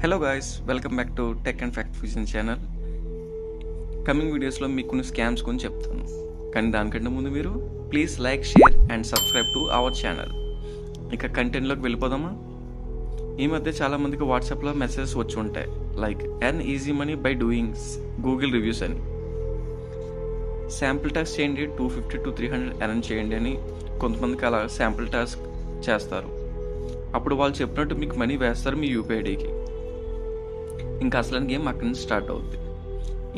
Hello guys, welcome back to tech and fact fusion channel. Coming వీడియోస్లో మీకు కొన్ని scams గురించి చెప్తాను, కానీ దానికంటే ముందు మీరు please like, share and subscribe to our channel. ఇక కంటెంట్లోకి వెళ్ళిపోదామా? ఈ మధ్య చాలామందికి వాట్సాప్లో మెసేజెస్ వచ్చి ఉంటాయి, like earn easy money by doing Google reviews అని. శాంపుల్ టాస్క్ చేయండి, 250 to 300 ఎర్న్ చేయండి అని కొంతమందికి అలా శాంపుల్ టాస్క్ చేస్తారు. అప్పుడు వాళ్ళు చెప్పినట్టు మీకు మనీ వేస్తారు మీ యూపీఐ ఐడికి. ఇంకా అసలు గేమ్ అక్కడి నుంచి స్టార్ట్ అవుద్ది.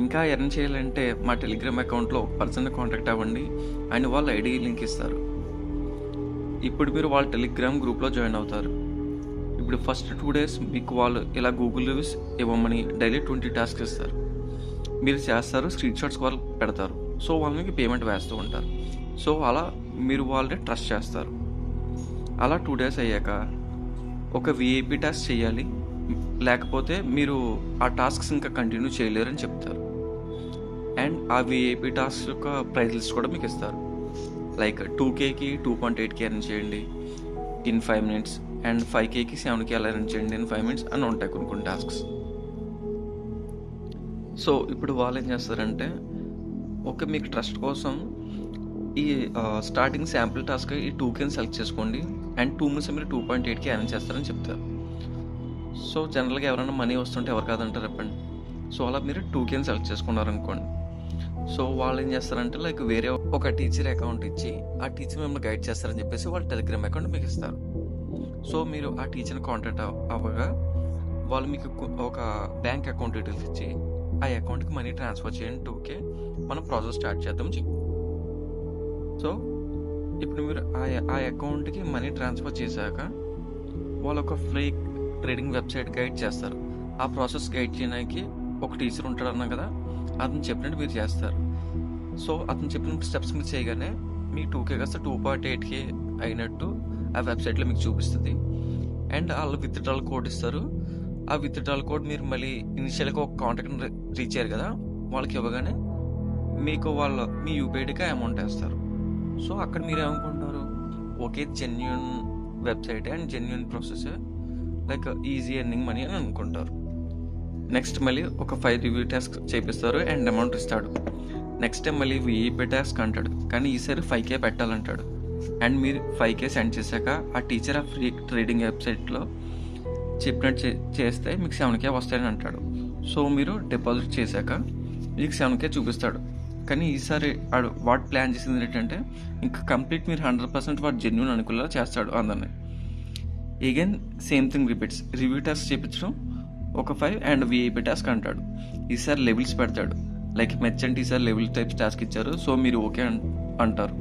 ఇంకా ఎర్న్ చేయాలంటే మా టెలిగ్రామ్ అకౌంట్లో ఒక పర్సన్ కాంటాక్ట్ అవ్వండి అండ్ వాళ్ళ ఐడి లింక్ ఇస్తారు. ఇప్పుడు మీరు వాళ్ళ టెలిగ్రామ్ గ్రూప్లో జాయిన్ అవుతారు. ఇప్పుడు ఫస్ట్ 2 days మీకు వాళ్ళు ఇలా గూగుల్ రివ్యూస్ ఇవ్వమని డైలీ 20 టాస్క్ ఇస్తారు. మీరు చేస్తారు, స్క్రీన్ షాట్స్ వాళ్ళు పెడతారు. సో వాళ్ళు మీకు పేమెంట్ వేస్తూ ఉంటారు. సో అలా మీరు వాళ్ళని ట్రస్ట్ చేస్తారు. అలా 2 days అయ్యాక ఒక విఐపి టాస్క్ చేయాలి, లేకపోతే మీరు ఆ టాస్క్స్ ఇంకా కంటిన్యూ చేయలేరని చెప్తారు. అండ్ ఆ విఐపి టాస్క్ యొక్క ప్రైజ్ లిస్ట్ కూడా మీకు ఇస్తారు. లైక్ 2Kకి 2.8K ఎర్న్ చేయండి ఇన్ 5 minutes అండ్ 5Kకి 7K అలా ఎర్న్ చేయండి ఇన్ 5 minutes అని ఉంటాయి కొన్ని టాస్క్స్. సో ఇప్పుడు వాళ్ళు ఏం చేస్తారంటే, ఓకే మీకు ట్రస్ట్ కోసం ఈ స్టార్టింగ్ శాంపుల్ టాస్క్ ఈ 2Kని సెలెక్ట్ చేసుకోండి అండ్ 2 minutes మీరు 2.8K ఎర్న్ చేస్తారని చెప్తారు. సో జనరల్గా ఎవరైనా మనీ వస్తుంటే ఎవరు కాదంటారు చెప్పండి. సో అలా మీరు 2Kని సెలెక్ట్ చేసుకున్నారనుకోండి. సో వాళ్ళు ఏం చేస్తారంటే, లైక్ వేరే ఒక టీచర్ అకౌంట్ ఇచ్చి ఆ టీచర్ మిమ్మల్ని గైడ్ చేస్తారని చెప్పేసి వాళ్ళు టెలిగ్రామ్ అకౌంట్ మీకు ఇస్తారు. సో మీరు ఆ టీచర్ని కాంటాక్ట్ అవ్వగా వాళ్ళు మీకు ఒక బ్యాంక్ అకౌంట్ డీటెయిల్స్ ఇచ్చి ఆ అకౌంట్కి మనీ ట్రాన్స్ఫర్ చేయండి 2K, మనం ప్రాసెస్ స్టార్ట్ చేద్దాం చెప్పి. సో ఇప్పుడు మీరు ఆ అకౌంట్కి మనీ ట్రాన్స్ఫర్ చేశాక వాళ్ళు ఒక ఫ్రీ ట్రేడింగ్ వెబ్సైట్ గైడ్ చేస్తారు. ఆ ప్రాసెస్ గైడ్ చేయడానికి ఒక టీచర్ ఉంటాడు అన్నా కదా, అతను చెప్పినట్టు మీరు చేస్తారు. సో అతను చెప్పిన స్టెప్స్ మీరు చేయగానే మీకు 2K కాస్త 2.8K అయినట్టు ఆ వెబ్సైట్లో మీకు చూపిస్తుంది. అండ్ వాళ్ళు విత్డ్రాల్ కోడ్ ఇస్తారు. ఆ విత్డ్రాల్ కోడ్ మీరు మళ్ళీ ఇనిషియల్గా ఒక కాంటాక్ట్ని రీచ్ అయ్యారు కదా, వాళ్ళకి ఇవ్వగానే మీకు మీ యూపీఐడికి అమౌంట్ వేస్తారు. సో అక్కడ మీరు ఏమనుకుంటున్నారు, okay genuine website and genuine process, like easy earning money అని అనుకుంటారు. నెక్స్ట్ మళ్ళీ ఒక 5 రివ్యూ టాస్క్ చేపిస్తారు అండ్ అమౌంట్ ఇస్తాడు. నెక్స్ట్ టైం మళ్ళీ విఐపి టాస్క్ అంటాడు, కానీ ఈసారి 5K పెట్టాలంటాడు. అండ్ మీరు 5K సెండ్ చేశాక ఆ టీచర్ ఆ ఫ్రీ ట్రేడింగ్ వెబ్సైట్లో చెప్పినట్టు చేస్తే మీకు 7K వస్తాయని అంటాడు. సో మీరు డిపాజిట్ చేశాక మీకు 7K చూపిస్తాడు. కానీ ఈసారి వాడు ప్లాన్ చేసింది ఏంటంటే, ఇంకా కంప్లీట్ మీరు 100% వాడు జెన్యున్ అనుకునేలా చేస్తాడు అందరినీ. Again same thing repeats. Review task చేయించడం ఒక 5 అండ్ విఐపి టాస్క్ అంటాడు. ఈసారి లెవెల్స్ పెడతాడు, లైక్ మెర్చెంట్ ఈసారి లెవెల్ టైప్స్ టాస్క్ ఇచ్చారు. సో మీరు ఓకే అంటారు.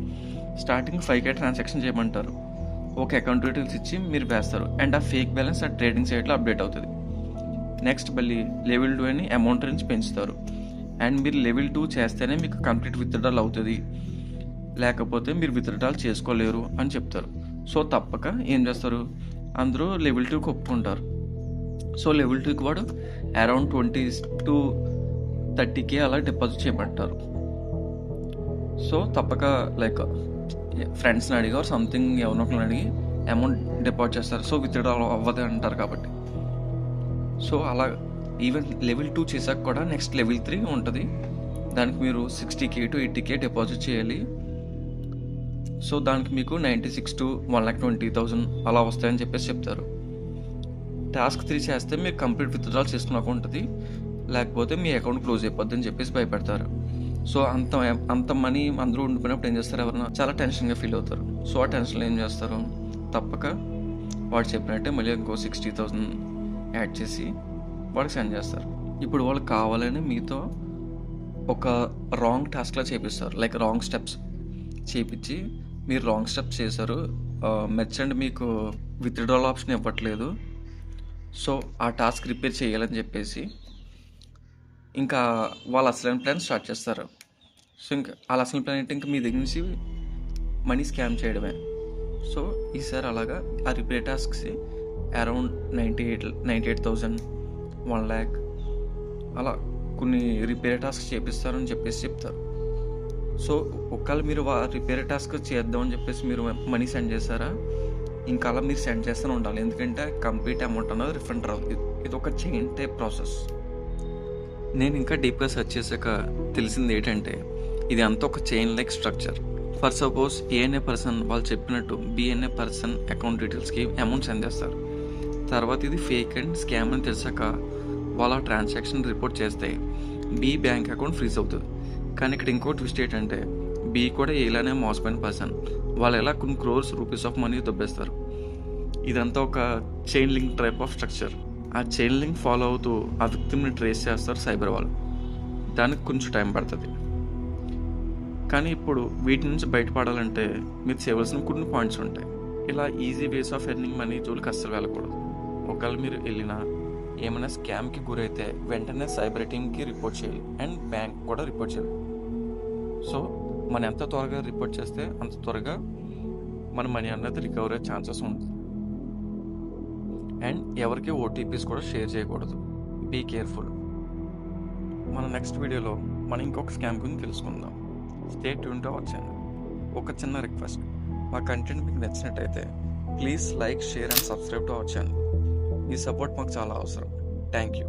స్టార్టింగ్ 5K ట్రాన్సాక్షన్ చేయమంటారు. ఒక అకౌంట్ డీటెయిల్స్ ఇచ్చి మీరు వేస్తారు అండ్ ఆ ఫేక్ బ్యాలెన్స్ ఆ ట్రేడింగ్ సైట్లో అప్డేట్ అవుతుంది. నెక్స్ట్ మళ్ళీ లెవెల్ 2 అని అమౌంట్ నుంచి పెంచుతారు. అండ్ మీరు లెవెల్ 2 చేస్తేనే మీకు కంప్లీట్ విత్డ్రాల్ అవుతుంది, లేకపోతే మీరు విత్డ్రాల్ చేసుకోలేరు అని చెప్తారు. సో తప్పక ఏం చేస్తారు, అందరూ లెవెల్ 2కి ఒప్పుకుంటారు. సో లెవెల్ 2కి వాడు అరౌండ్ 20 to 30K అలా డిపాజిట్ చేయమంటారు. సో తప్పక లైక్ ఫ్రెండ్స్ని అడిగి ఆర్ సంథింగ్ ఎవరినొకరిని అడిగి అమౌంట్ డిపాజిట్ చేస్తారు. సో విత్డ్రాల్ అవ్వదు అంటారు కాబట్టి. సో అలా ఈవెన్ లెవెల్ 2 చేశాక కూడా నెక్స్ట్ లెవెల్ 3 ఉంటుంది. దానికి మీరు 60K to 80K డిపాజిట్ చేయాలి. సో దానికి మీకు 96 to 1,20,000 అలా వస్తాయని చెప్పేసి చెప్తారు. టాస్క్ 3 చేస్తే మీరు కంప్లీట్ విత్డ్రాల్ చేసుకున్నాక ఉంటుంది, లేకపోతే మీ అకౌంట్ క్లోజ్ అయిపోద్ది అని చెప్పేసి భయపెడతారు. సో అంత మనీ అందరూ ఉండిపోయినప్పుడు ఏం చేస్తారు, ఎవరైనా చాలా టెన్షన్గా ఫీల్ అవుతారు. సో ఆ టెన్షన్లో ఏం చేస్తారు, తప్పక వాడు చెప్పినట్టే మళ్ళీ ఇంకో 60,000 యాడ్ చేసి వాడికి సెండ్ చేస్తారు. ఇప్పుడు వాళ్ళు కావాలని మీతో ఒక రాంగ్ టాస్క్లా చేపిస్తారు, లైక్ రాంగ్ స్టెప్స్ చేపించి మీరు రాంగ్ స్టెప్స్ చేశారు, మెర్చెంట్ మీకు విత్డ్రాల్ ఆప్షన్ ఇవ్వట్లేదు, సో ఆ టాస్క్ రిపేర్ చేయాలని చెప్పేసి ఇంకా వాళ్ళ అసలైన ప్లాన్ స్టార్ట్ చేస్తారు. సో ఇంకా వాళ్ళ అసలు ప్లాన్ ఏంటి, ఇంకా మీ దగ్గర నుంచి మనీ స్కామ్ చేయడమే. సో ఈసారి అలాగా ఆ రిపేర్ టాస్క్స్ అరౌండ్ 98,000, 1 lakh అలా కొన్ని రిపేర్ టాస్క్ చేపిస్తారని చెప్పేసి చెప్తారు. సో ఒకవేళ మీరు రిపేర్ టాస్క్ చేద్దామని చెప్పేసి మీరు మనీ సెండ్ చేశారా, ఇంకా అలా మీరు సెండ్ చేస్తూనే ఉండాలి, ఎందుకంటే కంప్లీట్ అమౌంట్ అనేది రిఫండ్ రాదు. ఇది ఒక చైన్ టైప్ ప్రాసెస్. నేను ఇంకా డీప్గా సెర్చ్ చేశాక తెలిసింది ఏంటంటే ఇది అంతా ఒక chain like structure. For suppose A అనే పర్సన్ వాళ్ళు చెప్పినట్టు బి అనే పర్సన్ అకౌంట్ డీటెయిల్స్కి అమౌంట్ సెండ్ చేస్తారు. తర్వాత ఇది ఫేక్ అండ్ స్కామ్ అని తెలిసాక వాళ్ళ ట్రాన్సాక్షన్ రిపోర్ట్ చేస్తే బి బ్యాంక్ అకౌంట్ ఫ్రీజ్ అవుతుంది. కానీ ఇక్కడ ఇంకో ట్విస్ట్ ఏంటంటే బి కూడా ఇలానే మోసపోయిన పర్సన్, వాళ్ళు ఎలా కొన్ని క్రోర్స్ రూపీస్ ఆఫ్ మనీ దొబ్బేస్తారు. ఇదంతా ఒక chain link type of structure. ఆ చైన్ లింక్ ఫాలో అవుతూ ఆ విక్టిమ్ని ట్రేస్ చేస్తారు సైబర్ వాళ్ళు. దానికి కొంచెం టైం పడుతుంది. కానీ ఇప్పుడు వీటి నుంచి బయటపడాలంటే మీరు చేయవలసిన కొన్ని పాయింట్స్ ఉంటాయి. ఇలా easy ways of earning money జోలికి అస్సలు వెళ్ళకూడదు. ఒకవేళ మీరు వెళ్ళినా ఏమైనా స్కామ్కి గురైతే వెంటనే సైబర్ టీమ్కి రిపోర్ట్ చేయాలి అండ్ బ్యాంక్ కూడా రిపోర్ట్ చేయాలి. సో మనం ఎంత త్వరగా రిపోర్ట్ చేస్తే అంత త్వరగా మన మనీ అన్నది రికవర్ అయ్యే ఛాన్సెస్ ఉంటుంది. అండ్ ఎవరికి ఓటీపీస్ కూడా షేర్ చేయకూడదు. Be careful. మన నెక్స్ట్ వీడియోలో మనం ఇంకొక స్కామ్ గురించి తెలుసుకుందాం. Stay tune to our channel. ఒక చిన్న రిక్వెస్ట్, మా కంటెంట్ మీకు నచ్చినట్టయితే please like, share and subscribe to our channel. Me support మాకు చాలా అవసరం. Thank you.